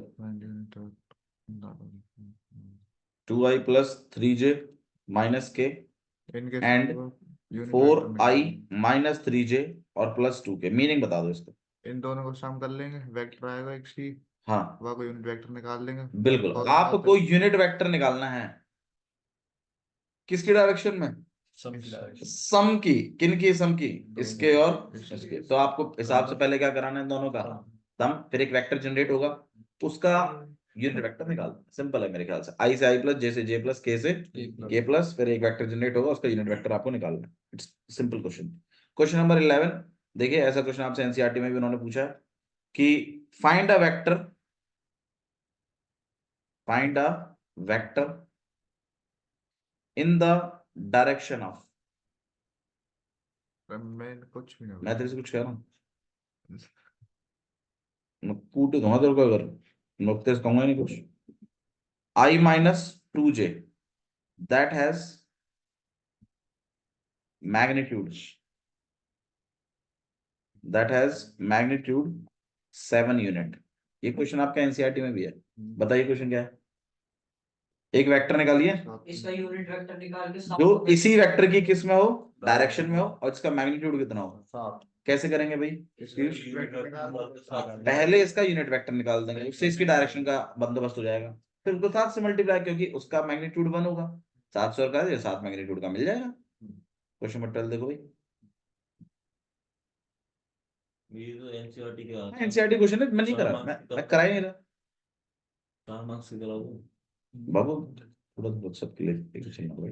2i plus 3j minus k and 4i minus 3j और प्लस 2k, मीनिंग बता दो इसका। इन दोनों को शाम कर लेंगे, वेक्टर आएगा एक सी, हाँ वह को यूनिट वेक्टर निकाल लेंगे। बिल्कुल, और आपको यूनिट वेक्टर निकालना है किसकी डायरेक्शन में, सम की। किन की सम की, इसके और इसके। तो आपको हिसाब से पहले क्या कराना है, दोनों का सम, फिर एक वेक्टर जनरेट होगा, उसका यूनिट वेक्टर निकाल, सिंपल है मेरे ख्याल से। आई से आई प्लस, जे से जे प्लस, के से के प्लस, फिर एक वेक्टर जनरेट होगा, उसका यूनिट वेक्टर आपको निकालना है। It's simple question. Question number 11 देखिए, ऐसा क्वेश्चन आपसे एनसीईआरटी में भी उन्होंने पूछा है कि find a vector, find a vector in the direction of. मैं कुछ भी नहीं मैं तेरे से कुछ कह रहा हूँ, मैं कूट दूंगा तेरे को अगर, मैं तेरे से कहूंगा नहीं कुछ। I minus 2j that has magnitude, that has magnitude 7 unit. ये क्वेश्चन आपका एनसीईआरटी में भी है, बताइए क्वेश्चन क्या है। एक वेक्टर निकालिए इसका यूनिट वेक्टर निकाल के जो इसी वेक्टर की किस में हो, डायरेक्शन में हो, और इसका मैग्नीट्यूड कितना हो। कैसे करेंगे भाई, पहले इसका यूनिट वेक्टर निकाल देंगे, उससे इसकी डायरेक्शन का बंदोबस्त हो जाएगा, फिर उसको 7 से मल्टीप्लाई, क्योंकि उसका मैग्नीट्यूड 1 होगा, 7 से और का 7 मैग्नीट्यूड का मिल जाएगा। क्वेश्चन नंबर 12 देखो भाई, ये तो एनसीईआरटी के आता है। एनसीईआरटी क्वेश्चन है, मैं नहीं करा, मैं करा ही नहीं रहा 4 मार्क्स से कराओ। बाबू, थोड़ा बहुत सबके लिए एक क्वेश्चन भाई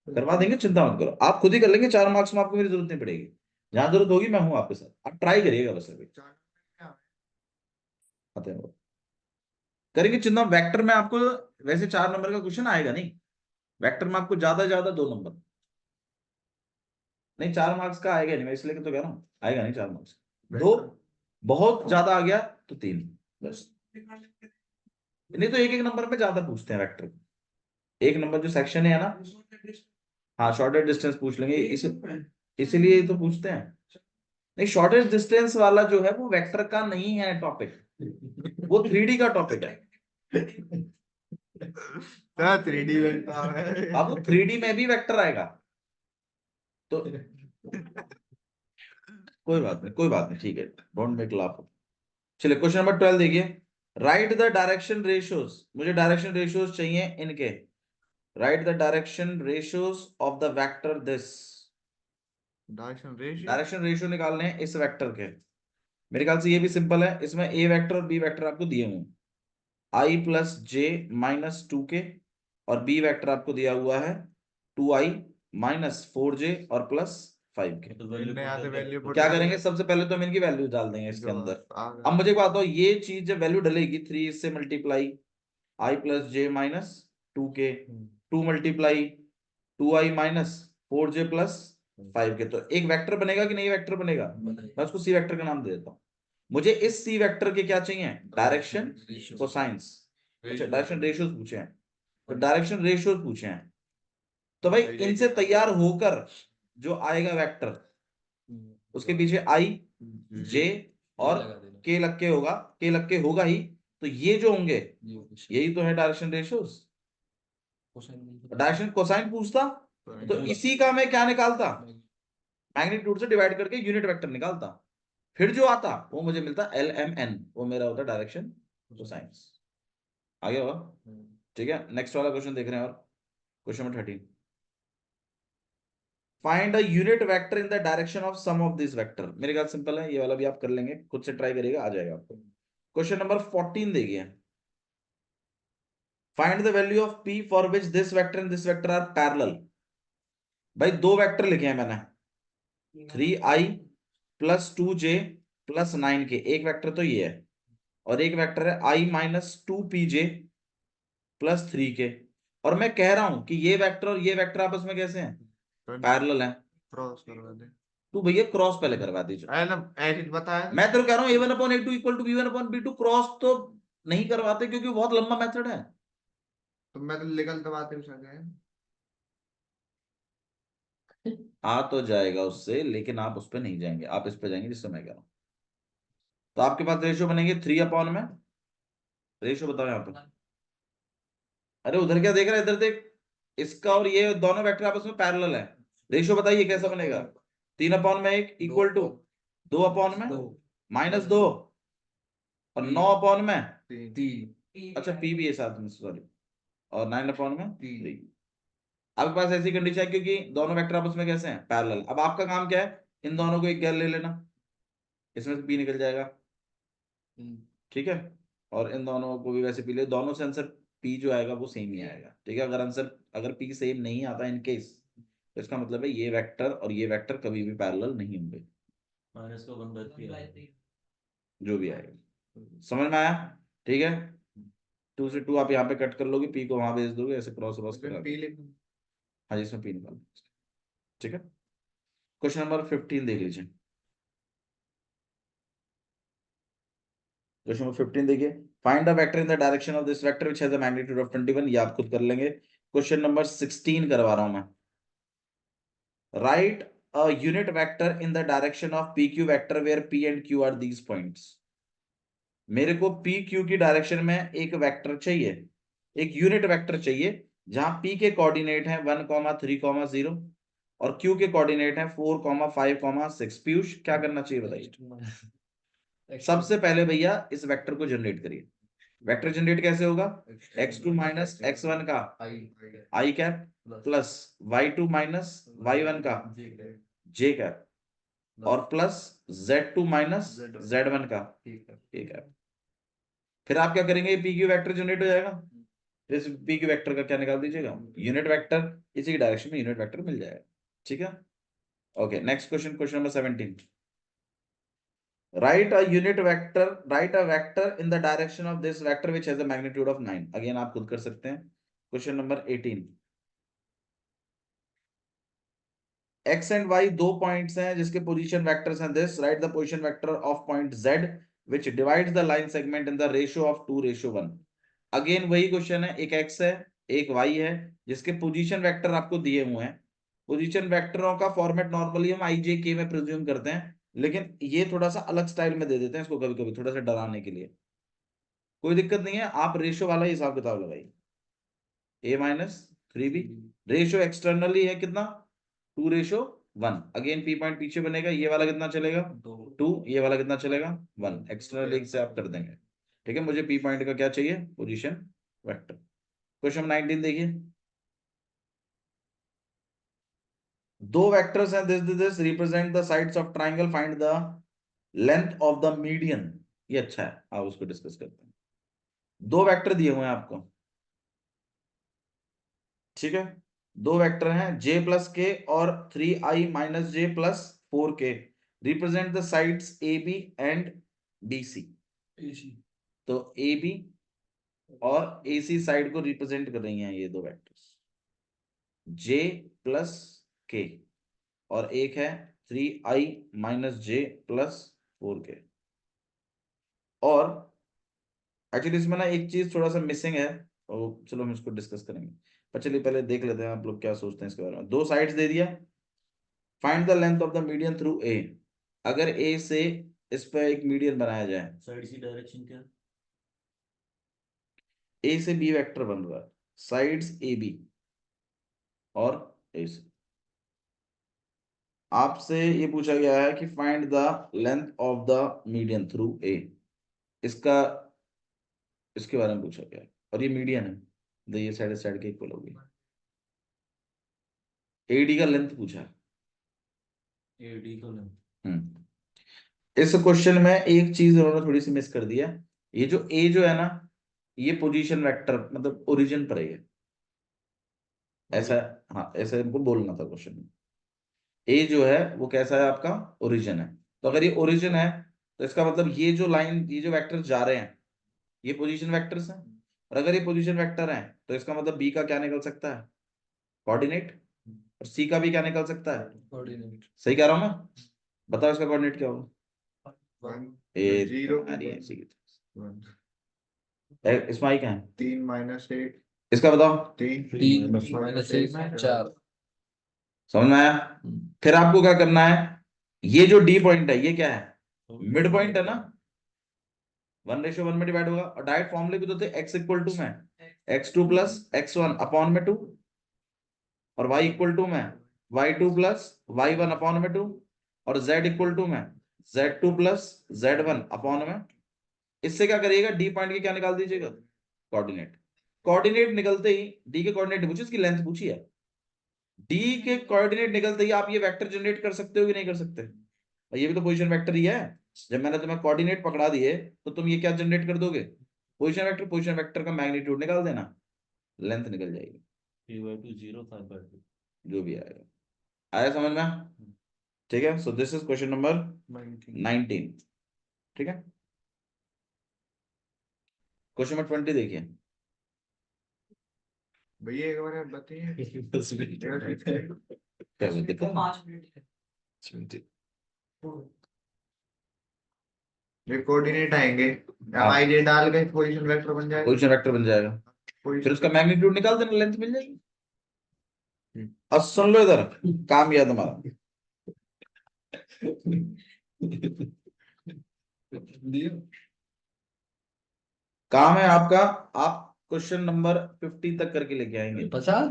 करवा देंगे, चिंता मत करो, आप खुद ही कर लेंगे। 4 मार्क्स में आपको मेरी जरूरत नहीं पड़ेगी, जहां जरूरत होगी मैं हूं आपके साथ, आप ट्राई करिएगा बस अभी आते हैं करेंगे। चिंता, वेक्टर में आपको वैसे 4 नंबर का क्वेश्चन आएगा नहीं, वेक्टर में आपको ज्यादा 2 नंबर, नहीं 4 मार्क्स का आएगा नहीं, मैं इसलिए तो कह रहा हूँ आएगा नहीं 4 मार्क्स, 2 बहुत ज्यादा आ गया तो 3 बस। नहीं तो एक नंबर में ज्यादा पूछते हैं वेक्टर, एक नंबर जो सेक्शन है ना, हाँ शॉर्टेस्ट डिस्टेंस पूछ लेंगे, इसीलिए तो पूछते हैं। नहीं, शॉर्टेस्ट डिस्टेंस वाला जो है वो वेक्टर का नहीं है टॉपिक, वो 3D का टॉपिक है। 3D वेक्टर है। अब 3D में भी वेक्टर आएगा तो कोई बात नहीं, ठीक है, डोंट मेक लाफ। चलिए क्वेश्चन नंबर 12 देखिए, राइट द डायरेक्शन रेशियोज, मुझे डायरेक्शन रेशियोज चाहिए इनके। Right the direction ratios of the vector this. Direction ratio निकालने हैं इस वेक्टर के, मेरे ख्याल से ये भी सिंपल है, इसमें ए वेक्टर और बी वेक्टर आपको दिए हुए हैं, आई प्लस जे माइनस 2k, और बी वेक्टर आपको दिया हुआ है 2i माइनस 4j और प्लस 5k। तो क्या करेंगे, सबसे पहले तो हम इनकी वैल्यू डाल देंगे इसके अंदर। अब मुझे एक बात बताओ, ये चीज जब वैल्यू डलेगी 3 इससे multiply i plus j minus 2k, 2 multiply 2i minus 4j plus 5k, तो एक वेक्टर बनेगा कि नहीं वेक्टर बनेगा, मैं उसको सी वेक्टर का नाम दे देता हूँ। मुझे इस सी वेक्टर के क्या चाहिए, डायरेक्शन कोसाइंस। अच्छा, डायरेक्शन रेशियोज पूछे हैं, तो डायरेक्शन रेशियोज पूछे हैं, तो भाई इनसे तैयार होकर जो आएगा वेक्टर, उसके पीछे आई जे और के लग के होगा, के लग के होगा ही, तो ये जो होंगे ये यही तो है direction ratios. cosine direction cosine पूछता तो इसी का मैं क्या निकालता, मैग्नीट्यूड से डिवाइड करके यूनिट वेक्टर निकालता, फिर जो आता वो मुझे मिलता LMN, वो मेरा होता डायरेक्शन कोसाइन। आ गया होगा, ठीक है। नेक्स्ट वाला क्वेश्चन देख रहे हैं, और question number 13, find a unit vector in the direction of sum of this vector. मेरे ख्याल सिंपल है, ये वाला भी आप कर लेंगे, खुद से ट्राई करिएगा, आ जाएगा आपको। क्वेश्चन नंबर 14 देखिए, find the value of P for which this vector and this vector are parallel. भाई दो वेक्टर लिखे हैं मैंने, 3i plus 2j plus 9k, एक वेक्टर तो ये है, और एक वेक्टर है i minus 2pj plus 3k, और मैं कह रहा हूं कि ये वेक्टर और ये वेक्टर आपस में कैसे हैं, पैरेलल हैं। क्रॉस करवा दे। तू भैया क्रॉस पहले करवा दीजिए। ऐसे बताया मैं तो कह रहा हूँ a1/a2 equal to b1/b2, cross तो नहीं करवाते क्योंकि बहुत लंबा मेथड है। तो मैं तो लेकर दबाते हुए चला गया। आ तो जाएगा उससे, लेकिन आप उस पर नहीं जाएंगे, आप इस पे जाएंगे जिससे मैं कह रहा हूं। तो आपके पास रेशियो बनेंगे 3 में, रेशियो बताओ यहाँ पे। अरे उधर क्या देख रहा है, इधर देख, इसका और ये दोनों वेक्टर आपस में पैरेलल है। रेशियो बताइए कैसा बनेगा, 3/1 इक्वल टू 2/में -2 और 9/में, तीन अच्छा पी भी है साथ में, सॉरी, और 9/में 3। आपके पास ऐसी कंडीशन है क्योंकि दोनों वेक्टर आपस में कैसे हैं, पैरेलल। अब आपका काम क्या है, इन दोनों को एक गैर ले लेना, इसमें से पी निकल जाएगा, ठीक है। और इन दोनों को भी वैसे पी ले, दोनों से आंसर पी जो आएगा वो सेम ही आएगा, ठीक है। अगर पी सेम नहीं आता इन केस, तो इसका मतलब है ये वेक्टर और ये वेक्टर कभी भी पैरेलल नहीं होंगे, माइनस का 1/3 जो भी आएगा। समझ में आया, ठीक है। 2 से 2 आप यहाँ पे कट कर लोगे, पी को वहां भेज दोगे, ऐसे क्रॉस क्रॉस करा पी दोगे। ले। हाँ जी, इसमें पी निकाल, ठीक है। क्वेश्चन नंबर 15 देख लीजिए, क्वेश्चन नंबर 15 देखिए, find the vector in the direction of this vector which has a magnitude of 21, ये आप खुद कर लेंगे। क्वेश्चन नंबर 16 करवा रहा हूं मैं, write a unit vector in the direction of PQ vector where P and Q are these points. मेरे को PQ की डायरेक्शन में एक वेक्टर चाहिए, एक यूनिट वेक्टर चाहिए, जहां P के कोऑर्डिनेट हैं 1, 3, 0 और Q के कोऑर्डिनेट हैं 4, 5, 6। पीयूष क्या करना चाहिए बताइए। सबसे पहले भैया इस वेक्टर को जनरेट करिए। वेक्टर जनरेट कैसे होगा, x2 माइनस x1 का i cap plus y2 minus y1 का j कैप और प्लस z2 माइनस z1 का k कैप। फिर आप क्या करेंगे, PQ वेक्टर जनरेट हो जाएगा, इस PQ वेक्टर का क्या निकाल दीजिएगा, यूनिट वेक्टर, इसी की डायरेक्शन में यूनिट वेक्टर मिल जाएगा, ठीक है। Okay, next question, question number 17, write a vector in the direction of this vector which has a magnitude of 9। Again आप खुद कर सकते हैं। Question number 18, x and y दो पॉइंट्स हैं जिसके पोजीशन वेक्टर्स हैं this, right the position vector of point z which divides the line segment in the ratio of 2:1। Again वही क्वेश्चन है, एक x है एक y है जिसके पोजीशन वेक्टर आपको दिए हुए हैं। पोजीशन वेक्टरों का फॉर्मेट नॉर्मली हम i j k में प्रिज्यूम करते हैं, लेकिन ये थोड़ा सा अलग स्टाइल में दे देते हैं इसको कभी कभी, थोड़ा सा डराने के लिए। कोई दिक्कत नहीं है, आप रेशियो वाला ही हिसाब किताब लगाइए, a-3b, रेशियो एक्सटर्नली है कितना, 2:1। अगेन पी पॉइंट पीछे बनेगा, ये वाला कितना चलेगा 2, ये वाला कितना चलेगा 1, एक्सटर्नल से आप कर देंगे, ठीक है। मुझे पी पॉइंट का क्या चाहिए, पोजीशन वेक्टर। क्वेश्चन 19 देखिए, दो वेक्टर्स हैं this represent the sides of triangle, find the length of the median. ये अच्छा है, आप उसको डिस्कस करते हैं। दो वेक्टर दिए हुए हैं आपको, ठीक है, दो वेक्टर हैं j प्लस के और 3i minus j plus 4k, represent the sides AB and BC। तो AB और AC साइड को रिप्रेजेंट कर रही हैं ये दो वेक्टर्स, j प्लस k, और एक है 3i minus j plus 4k। और एक्चुअली इसमें ना एक चीज थोड़ा सा मिसिंग है, तो चलो हम इसको डिस्कस करेंगे, पर चलिए पहले देख लेते हैं आप लोग क्या सोचते हैं इसके बारे में। दो साइड्स दे दिया, find the length of the median through A। अगर A से इस पर एक मीडियन बनाया जाए, साइड की डायरेक्शन क्या ए से बी वेक्टर बन रहा है, साइड्स ए बी और ए से। आपसे ये पूछा गया है कि find the length of the median through a, इसका इसके बारे में पूछा गया है, और ये मीडियन है, तो ये साइड के इक्वल होगी। एडी का लेंथ पूछा है। एडी को लें। इस क्वेश्चन में एक चीज उन्होंने थोड़ी सी मिस कर दिया, ये जो ए जो है ना, ये पोजीशन वेक्टर मतलब ओरिजिन पर है, ऐसा, हाँ ऐसा इनको बोलना था क्वेश्चन में। ए जो है वो कैसा है आपका, ओरिजिन है। तो अगर ये ओरिजिन है तो इसका मतलब ये जो लाइन, ये जो वेक्टर जा रहे हैं, ये पोजीशन वेक्टर्स हैं, और अगर ये पोजीशन वेक्टर हैं तो इसका मतलब बी का क्या निकल सकता है, कोऑर्डिनेट, और सी का भी क्या निकल सकता है, कोऑर्डिनेट। सही कह रहा हूं मैं? बताओ इसका कोऑर्डिनेट क्या होगा? 0 आ रही है इसी की 1 तरह। इसमें आई क्या है, 3 - 8 इसका बताओ। 3 3 -1 4। समझ में आया? फिर आपको क्या करना है, ये जो डी पॉइंट है ये क्या है, मिड पॉइंट है ना, 1:1 में डिवाइड होगा, और डायरेक्ट फॉर्मूले भी तो थे, x इक्वल टू में x2 प्लस x1 अपॉन में 2, और y इक्वल टू में y2 प्लस y1 अपॉन में 2, और z इक्वल टू में z2 प्लस z1 अपॉन में। इससे क्या करिएगा, डी पॉइंट के क्या निकाल दीजिएगा, कोऑर्डिनेट। कोऑर्डिनेट निकलते ही, डी के कोऑर्डिनेट पूछी, इसकी लेंथ पूछी है, डी के कोऑर्डिनेट निकलते ही आप ये वेक्टर जनरेट कर सकते हो कि नहीं कर सकते? और ये भी तो पोजीशन वेक्टर ही है। जब मैंने तुम्हें कोऑर्डिनेट पकड़ा दिए तो तुम ये क्या जनरेट कर दोगे, पोजीशन वेक्टर। पोजीशन वेक्टर का मैग्नीट्यूड निकाल देना, लेंथ निकल जाएगी, P/2 0 था by2। जो भी आएगा। आया समझ में? ठीक है, so this is question number 19। ठीक है, क्वेश्चन नंबर 20 देखिए। भैया एक बार बताइए 10 मिनट। क्या दिक्कत है? 5 मिनट। ये कोऑर्डिनेट आएंगे, हमारी जे डाल के पोजीशन वेक्टर बन जाएगा। पोजीशन वेक्टर बन जाएगा, फिर उसका मैग्नीट्यूड निकाल देना, लेंथ मिल जाएगी। अब सुन लो इधर, काम याद हमारा। काम है आपका, आप क्वेश्चन नंबर 50 तक करके लेके आएंगे। 50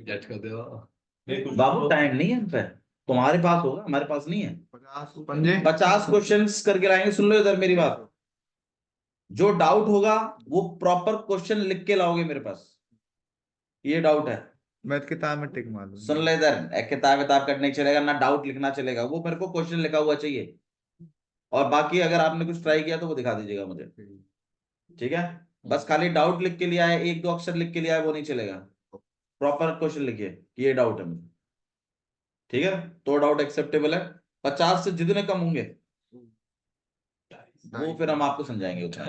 जज कर दो। बाबू टाइम नहीं है इन पे, तुम्हारे पास होगा, हमारे पास नहीं है। 50 पंजे 50 क्वेश्चंस करके लाएंगे। सुन लो इधर मेरी बात, जो डाउट होगा वो प्रॉपर क्वेश्चन लिख के लाओगे मेरे पास, ये डाउट है। मैं तो किताब में टिक मार दूंगा। सुन ले इधर, एक किताब कट नहीं चलेगा ना, डाउट लिखना चलेगा, वो मेरे को क्वेश्चन लिखा हुआ चाहिए। और बाकी अगर आपने कुछ ट्राई किया तो वो दिखा दीजिएगा मुझे, ठीक है? बस खाली डाउट लिख के लिया है, 1-2 अक्षर लिख के लिया है, वो नहीं चलेगा। प्रॉपर क्वेश्चन लिखिए कि ये डाउट है मुझे, ठीक है? तो डाउट एक्सेप्टेबल है। 50 से जितने कम होंगे वो फिर हम आपको समझाएंगे उतना।